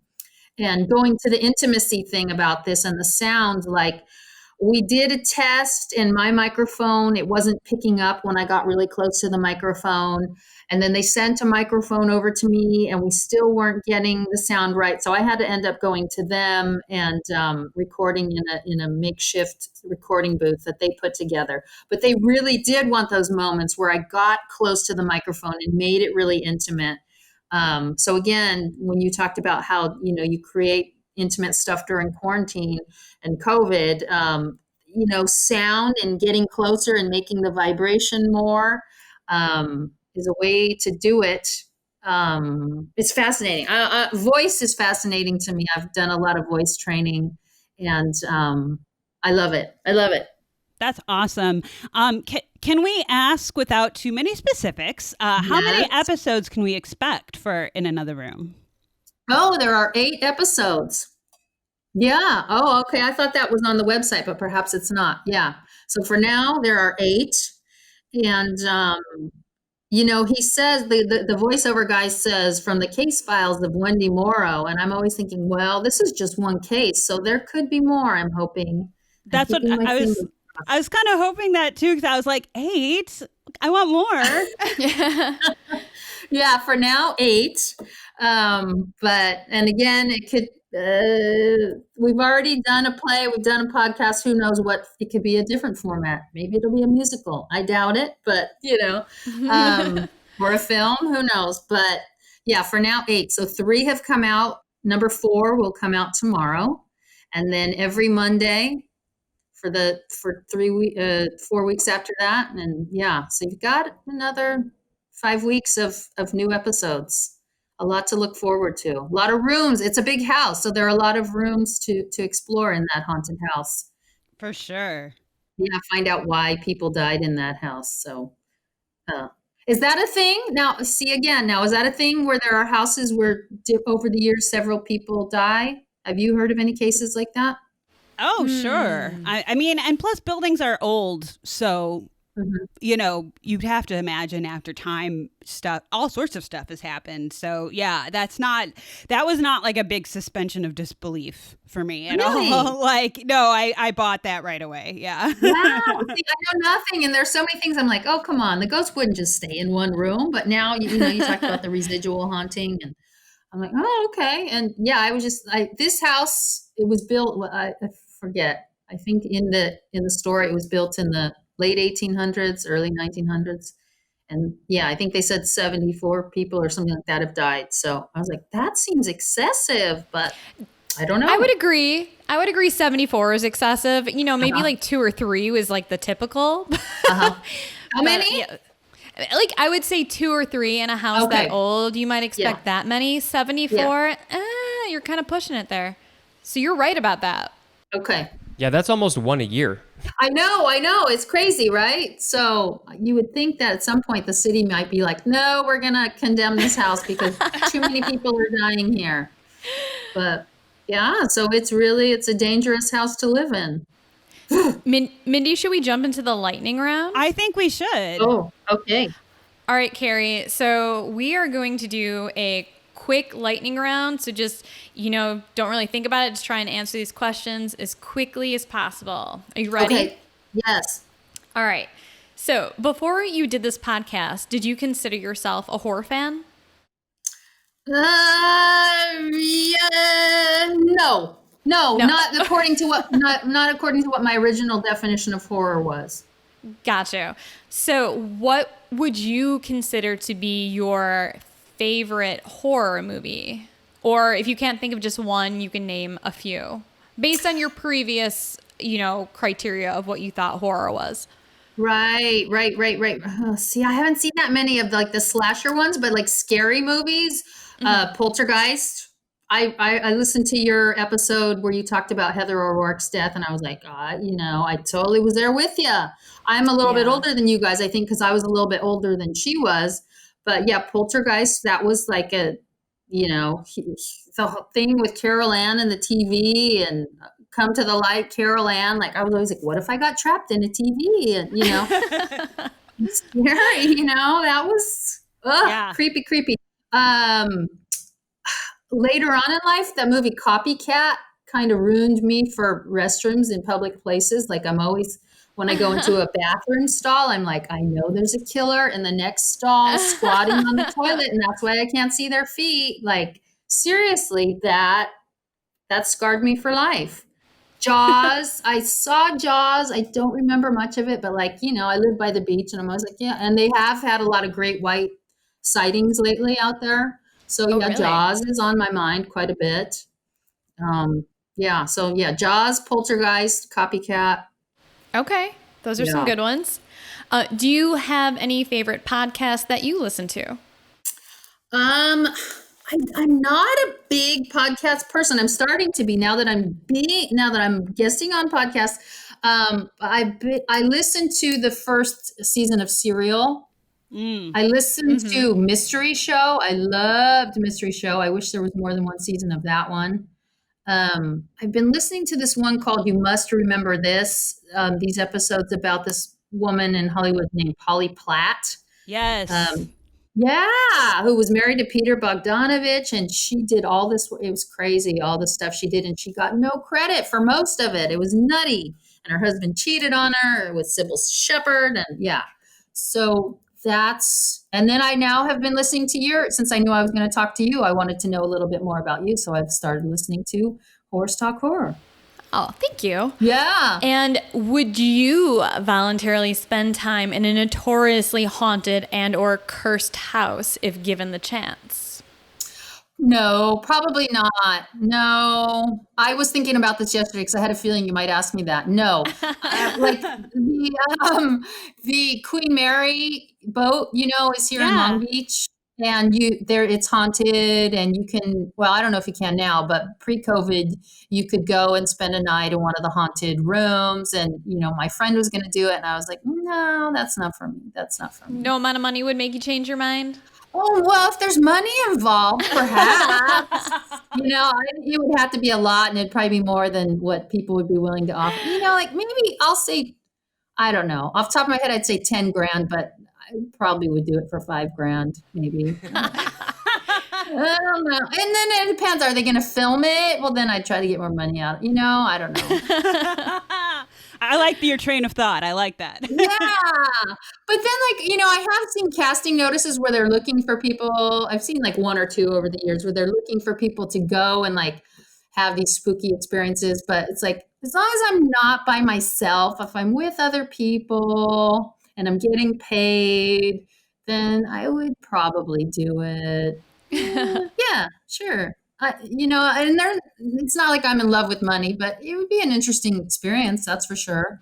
and going to the intimacy thing about this and the sound, like we did a test and my microphone, it wasn't picking up when I got really close to the microphone. And then they sent a microphone over to me and we still weren't getting the sound right. So I had to end up going to them and recording in a makeshift recording booth that they put together. But they really did want those moments where I got close to the microphone and made it really intimate. So again, when you talked about how, you create intimate stuff during quarantine and COVID, sound and getting closer and making the vibration more is a way to do it. It's fascinating. Voice is fascinating to me. I've done a lot of voice training and I love it. I love it. That's awesome. Can we ask, without too many specifics, how many episodes can we expect for In Another Room? Oh, there are 8 episodes. Yeah. Oh, okay. I thought that was on the website, but perhaps it's not. Yeah. So for now, there are 8. And, he says, the voiceover guy says, from the case files of Wendy Morrow. And I'm always thinking, well, this is just one case. So there could be more, I'm hoping. That's what I was kind of hoping that too, because I was like, 8? I want more. Yeah, for now, 8. But again, it could, we've already done a play, we've done a podcast, who knows what, it could be a different format. Maybe it'll be a musical. I doubt it, but or a film, who knows? But yeah, for now, 8. So 3 have come out. Number 4 will come out tomorrow. And then every Monday for 4 weeks after that. And yeah, so you've got another 5 weeks of new episodes. A lot to look forward to. A lot of rooms. It's a big house, so there are a lot of rooms to explore in that haunted house. For sure. Yeah, find out why people died in that house. So, is that a thing? Now, see again. Now, is that a thing where there are houses where over the years several people die? Have you heard of any cases like that? Oh, sure. I mean, and plus buildings are old, so you'd have to imagine after time stuff, all sorts of stuff has happened. So yeah, that was not like a big suspension of disbelief for me at all. Like, no, I bought that right away. Yeah. Wow. See, I know nothing. And there's so many things I'm like, oh, come on. The ghost wouldn't just stay in one room. But now, you talked about the residual haunting and I'm like, oh, okay. And yeah, this house, it was built, I forget. I think in the story, it was built in the late 1800s, early 1900s. And yeah, I think they said 74 people or something like that have died. So I was like, that seems excessive, but I don't know. I would agree 74 is excessive. Maybe like 2 or 3 was like the typical. How many? Yeah. Like I would say 2 or 3 in a house that old. You might expect that many. 74, you're kind of pushing it there. So you're right about that. Okay. Yeah, that's almost 1 a year. I know. It's crazy, right? So you would think that at some point the city might be like, no, we're going to condemn this house because too many people are dying here. But yeah, so it's a dangerous house to live in. Mindy, should we jump into the lightning round? I think we should. Oh, okay. All right, Kerry. So we are going to do a quick lightning round. So just, don't really think about it. Just try and answer these questions as quickly as possible. Are you ready? Okay. Yes. All right. So before you did this podcast, did you consider yourself a horror fan? Yeah, no, not according to what my original definition of horror was. Gotcha. So what would you consider to be your favorite horror movie? Or if you can't think of just one, you can name a few based on your previous, criteria of what you thought horror was. Right. See, I haven't seen that many of like the slasher ones, but like scary movies, Poltergeist. I listened to your episode where you talked about Heather O'Rourke's death, and I was like, I totally was there with you. I'm a little bit older than you guys, I think, because I was a little bit older than she was. But yeah, Poltergeist, that was like the whole thing with Carol Ann and the TV and Come to the Light, Carol Ann. Like I was always like, what if I got trapped in a TV? And it's scary. That was creepy. Later on in life, that movie Copycat kind of ruined me for restrooms in public places. Like I'm always, when I go into a bathroom stall, I'm like, I know there's a killer in the next stall squatting on the toilet, and that's why I can't see their feet. Like seriously, that scarred me for life. Jaws. I saw Jaws. I don't remember much of it, but I live by the beach and I'm always like, yeah. And they have had a lot of great white sightings lately out there. So really? Jaws is on my mind quite a bit. Jaws, Poltergeist, Copycat. Okay. Those are some good ones. Do you have any favorite podcasts that you listen to? I'm not a big podcast person. I'm starting to be now that I'm guesting on podcasts. I listened to the first season of Serial. I listened to Mystery Show. I loved Mystery Show. I wish there was more than one season of that one. I've been listening to this one called You Must Remember This. These episodes about this woman in Hollywood named Polly Platt. Yes. Who was married to Peter Bogdanovich, and she did all this. It was crazy, all the stuff she did, and she got no credit for most of it. It was nutty, and her husband cheated on her with Sybil Shepherd, and so and then I now have been listening to since I knew I was going to talk to you, I wanted to know a little bit more about you, so I've started listening to Horse Talk Horror. Oh, thank you. Yeah. And would you voluntarily spend time in a notoriously haunted and or cursed house if given the chance? No, probably not. No. I was thinking about this yesterday because I had a feeling you might ask me that. No. Like the Queen Mary boat, is here in Long Beach. And it's haunted, and you can, well, I don't know if you can now, but pre-COVID, you could go and spend a night in one of the haunted rooms. And, my friend was going to do it. And I was like, no, that's not for me. No amount of money would make you change your mind? Oh, well, if there's money involved, perhaps, it would have to be a lot, and it'd probably be more than what people would be willing to offer. Maybe I'll say, I don't know, off the top of my head, I'd say 10 grand, but I probably would do it for 5 grand, maybe. I don't know. And then it depends. Are they going to film it? Well, then I'd try to get more money out. I don't know. I like your train of thought. I like that. Yeah. But then I have seen casting notices where they're looking for people. I've seen one or two over the years where they're looking for people to go and have these spooky experiences. But it's as long as I'm not by myself, if I'm with other people and I'm getting paid, then I would probably do it. Yeah, sure. And it's not like I'm in love with money, but it would be an interesting experience. That's for sure.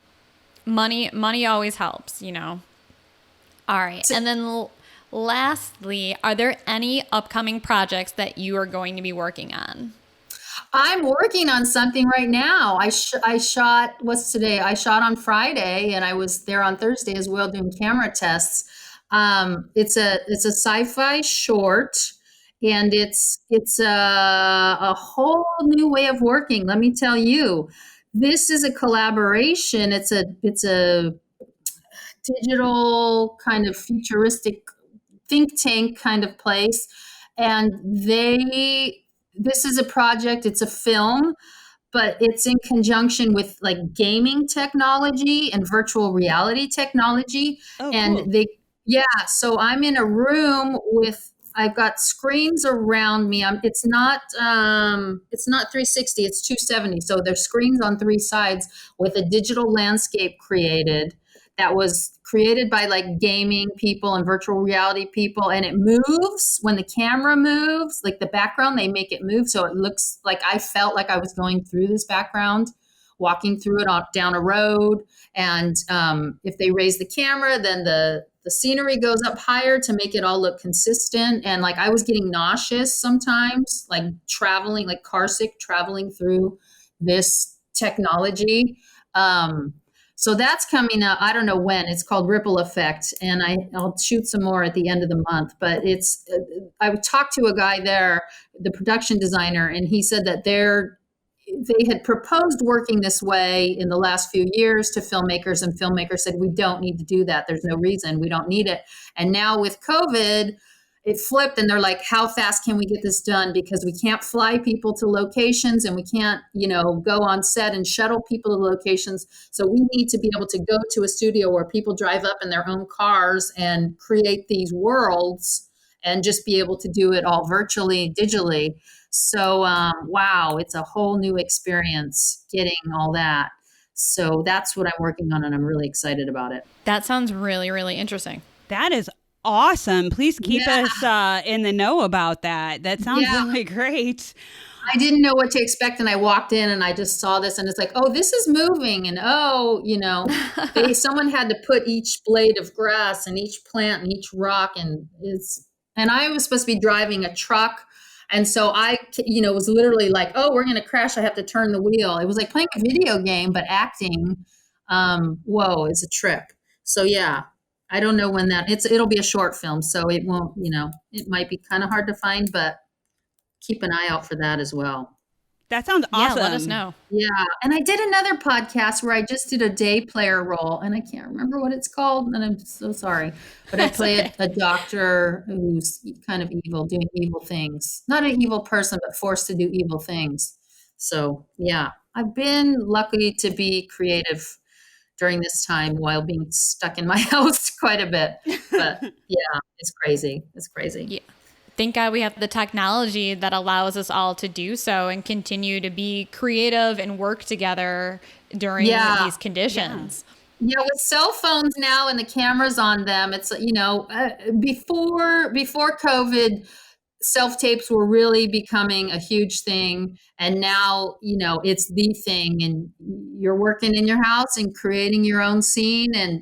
Money always helps, All right. And then lastly, are there any upcoming projects that you are going to be working on? I'm working on something right now. I shot, what's today? I shot on Friday, and I was there on Thursday as well doing camera tests. It's a sci-fi short. And it's a whole new way of working. Let me tell you, this is a collaboration. It's a digital kind of futuristic think tank kind of place. And this is a project. It's a film, but it's in conjunction with gaming technology and virtual reality technology. Oh, and cool. So I'm in a room I've got screens around me. It's not 360, it's 270. So there's screens on 3 sides with a digital landscape created that was created by like gaming people and virtual reality people. And it moves when the camera moves, like the background, they make it move. So it looks like I felt like I was going through this background, walking through it down a road. And if they raise the camera, then the scenery goes up higher to make it all look consistent. And like I was getting nauseous sometimes, like traveling, like car sick, traveling through this technology. So that's coming up. I don't know when. It's called Ripple Effect, and I'll shoot some more at the end of the month. But it's I talked to a guy there, the production designer, and he said that they had proposed working this way in the last few years to filmmakers, and filmmakers said, we don't need to do that. There's no reason. We don't need it. And now with COVID, it flipped, and they're like, how fast can we get this done? Because we can't fly people to locations, and we can't, go on set and shuttle people to locations. So we need to be able to go to a studio where people drive up in their own cars and create these worlds and just be able to do it all virtually, digitally. So, wow, it's a whole new experience getting all that. So that's what I'm working on, and I'm really excited about it. That sounds really, really interesting. That is awesome. Please keep us in the know about that. That sounds really great. I didn't know what to expect, and I walked in and I just saw this, and it's like, oh, this is moving, and someone had to put each blade of grass and each plant and each rock, and I was supposed to be driving a truck. And so I, was literally like, oh, we're going to crash. I have to turn the wheel. It was like playing a video game, but acting, whoa, it's a trip. So yeah, I don't know when it'll be a short film. So it won't, it might be kind of hard to find, but keep an eye out for that as well. That sounds awesome. Yeah, let us know. Yeah. And I did another podcast where I just did a day player role, and I can't remember what it's called, and I'm so sorry. But I played a doctor who's kind of evil, doing evil things. Not an evil person, but forced to do evil things. So yeah, I've been lucky to be creative during this time while being stuck in my house quite a bit. But yeah, it's crazy. It's crazy. Yeah. Thank God we have the technology that allows us all to do so and continue to be creative and work together during these conditions. Yeah, with cell phones now and the cameras on them, it's, before COVID, self-tapes were really becoming a huge thing. And now, it's the thing, and you're working in your house and creating your own scene. And,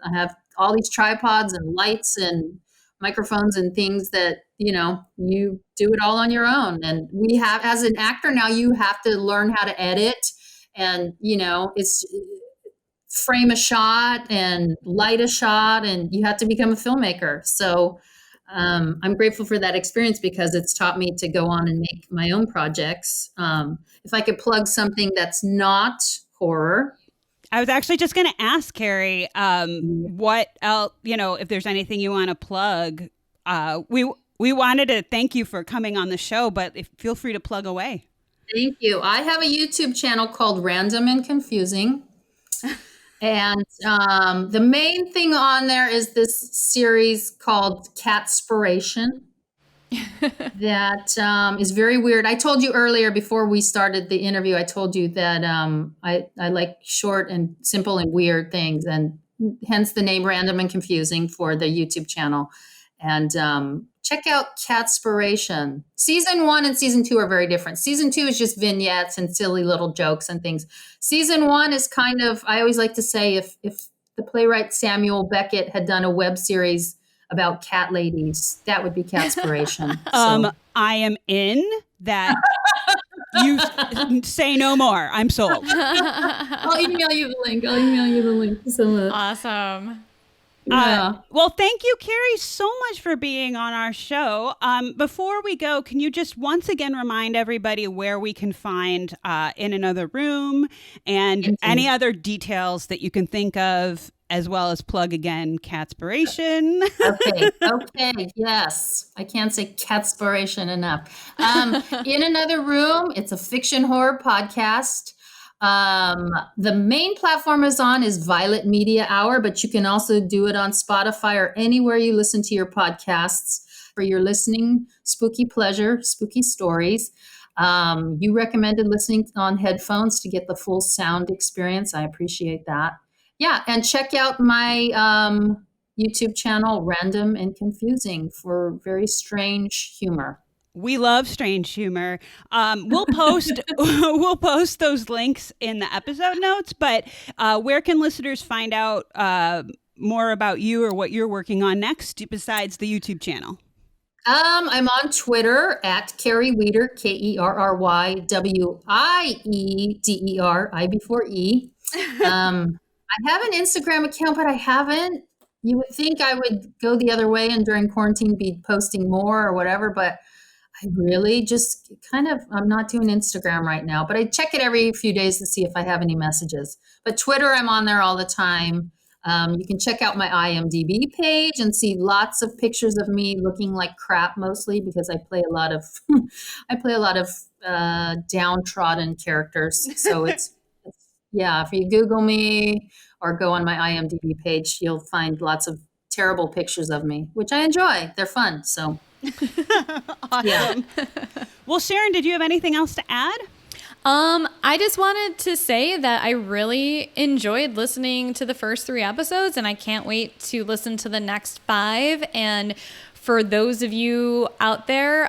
I have all these tripods and lights and microphones and things that, you do it all on your own. And we have, as an actor now, you have to learn how to edit, and, it's frame a shot and light a shot, and you have to become a filmmaker. So I'm grateful for that experience because it's taught me to go on and make my own projects. If I could plug something that's not horror. I was actually just going to ask Kerry, what else, if there's anything you want to plug. We wanted to thank you for coming on the show, but feel free to plug away. Thank you. I have a YouTube channel called Random and Confusing. And the main thing on there is this series called Catspiration. That is very weird. I told you earlier before we started the interview, I told you that I like short and simple and weird things, and hence the name Random and Confusing for the YouTube channel. And check out Catspiration. Season 1 and season 2 are very different. Season 2 is just vignettes and silly little jokes and things. Season 1 is kind of, I always like to say, if the playwright Samuel Beckett had done a web series about cat ladies, that would be Catspiration. I am in that. You say no more. I'm sold. I'll email you the link. So Awesome. Yeah. Well, thank you, Kerry, so much for being on our show. Before we go, can you just once again remind everybody where we can find In Another Room and any other details that you can think of, as well as plug again Catspiration? Okay. Yes. I can't say Catspiration enough. In Another Room, it's a fiction horror podcast. The main platform is Violet Media Hour, but you can also do it on Spotify or anywhere you listen to your podcasts for your listening spooky pleasure, spooky stories. You recommended listening on headphones to get the full sound experience. I appreciate that. Yeah, and check out my YouTube channel, Random and Confusing, for very strange humor. We love strange humor. We'll post we'll post those links in the episode notes. But where can listeners find out more about you or what you're working on next besides the YouTube channel? I'm on Twitter at Kerry Wieder, KerryWieder, I before E. I have an Instagram account, but I haven't. You would think I would go the other way and during quarantine be posting more or whatever, but I really just I'm not doing Instagram right now, but I check it every few days to see if I have any messages. But Twitter, I'm on there all the time. You can check out my IMDb page and see lots of pictures of me looking like crap, mostly because I play a lot of downtrodden characters. So yeah, if you Google me or go on my IMDb page, you'll find lots of terrible pictures of me, which I enjoy. They're fun. So. Awesome. Yeah. Well, Sharon, did you have anything else to add? I just wanted to say that I really enjoyed listening to the first 3 episodes, and I can't wait to listen to the next 5. And for those of you out there,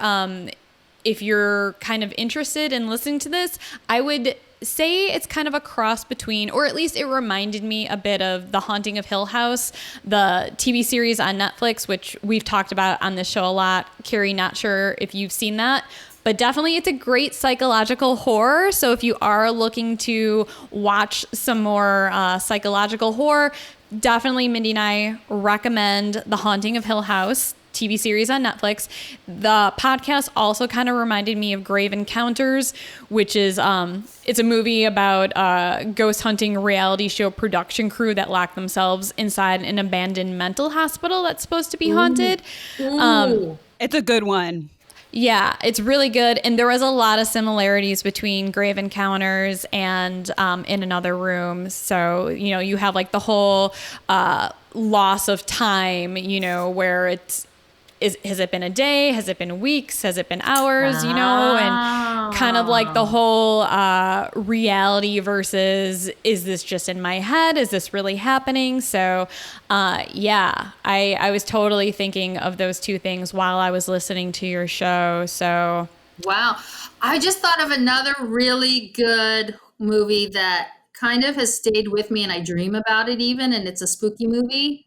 if you're kind of interested in listening to this, I would say it's kind of a cross between, or at least it reminded me a bit of The Haunting of Hill House, the TV series on Netflix, which we've talked about on this show a lot. Kerry, not sure if you've seen that, but definitely it's a great psychological horror. So if you are looking to watch some more psychological horror, definitely Mindy and I recommend The Haunting of Hill House TV series on Netflix. The podcast also kind of reminded me of Grave Encounters, which is it's a movie about a ghost hunting reality show production crew that lock themselves inside an abandoned mental hospital that's supposed to be haunted. It's a good one. Yeah, it's really good. And there was a lot of similarities between Grave Encounters and In Another Room. So, you have like the whole loss of time, where has it been a day? Has it been weeks? Has it been hours? And kind of like the whole reality versus, is this just in my head? Is this really happening? So, I was totally thinking of those 2 things while I was listening to your show. So, wow. I just thought of another really good movie that kind of has stayed with me and I dream about it even, and it's a spooky movie.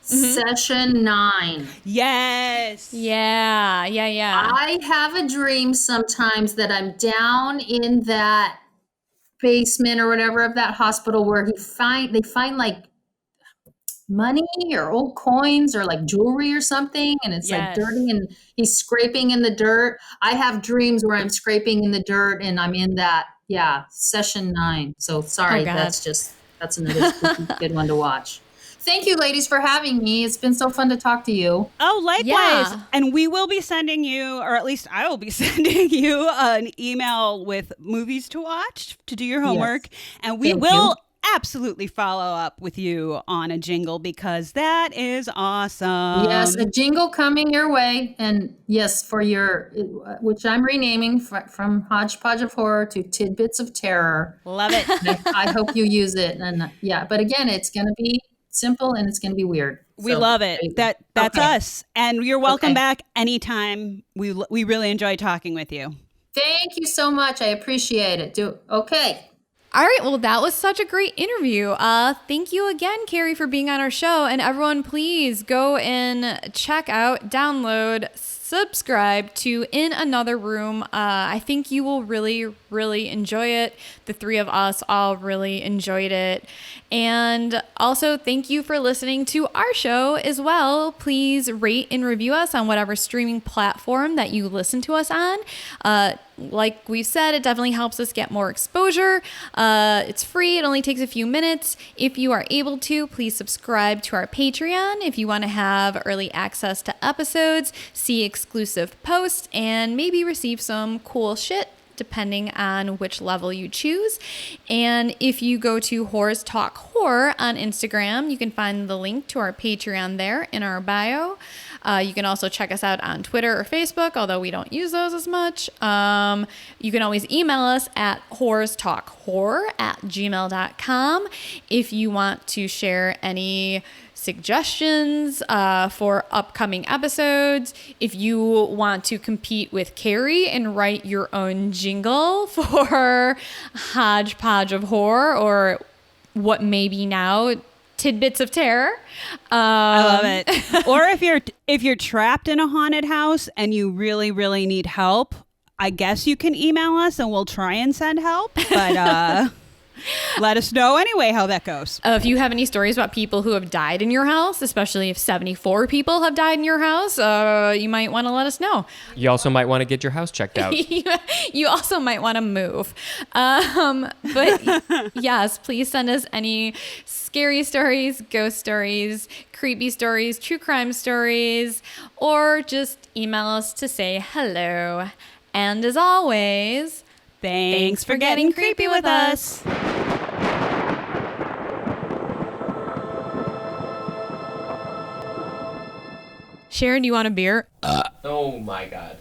Session 9. Yes. Yeah. I have a dream sometimes that I'm down in that basement or whatever of that hospital where they find like money or old coins or like jewelry or something, and it's like dirty, and he's scraping in the dirt. I have dreams where I'm scraping in the dirt and I'm in that. Yeah, Session 9. So sorry, that's another spooky good one to watch. Thank you, ladies, for having me. It's been so fun to talk to you. Oh, likewise. Yeah. And we will be sending you, or at least I will be sending you an email with movies to watch to do your homework. Yes. And we will absolutely follow up with you on a jingle because that is awesome. Yes, a jingle coming your way. And yes, for your, which I'm renaming from Hodgepodge of Horror to Tidbits of Terror. Love it. I hope you use it. And but again, it's going to be simple and it's going to be weird. We love it. That's us. And you're welcome back anytime. We really enjoy talking with you. Thank you so much. I appreciate it. Okay. All right. Well, that was such a great interview. Thank you again, Kerry, for being on our show. And everyone, please go and check out, download, subscribe to In Another Room. I think you will really, really enjoy it. The 3 of us all really enjoyed it. And also, thank you for listening to our show as well. Please rate and review us on whatever streaming platform that you listen to us on. Like we've said, it definitely helps us get more exposure. It's free. It only takes a few minutes. If you are able to, please subscribe to our Patreon if you want to have early access to episodes, see exclusive posts, and maybe receive some cool shit depending on which level you choose. And if you go to Whores Talk Horror on Instagram, you can find the link to our Patreon there in our bio. You can also check us out on Twitter or Facebook, although we don't use those as much. You can always email us at whorestalkhorror@gmail.com if you want to share any suggestions for upcoming episodes. If you want to compete with Kerry and write your own jingle for Hodgepodge of Horror or what may be now Tidbits of Terror. I love it. Or if you're trapped in a haunted house and you really, really need help, I guess you can email us and we'll try and send help. But let us know anyway how that goes. If you have any stories about people who have died in your house, especially if 74 people have died in your house, you might want to let us know. You also might want to get your house checked out. You also might want to move. But yes, please send us any scary stories, ghost stories, creepy stories, true crime stories, or just email us to say hello. And as always, Thanks for getting creepy with us. Sharon, do you want a beer? Oh my God.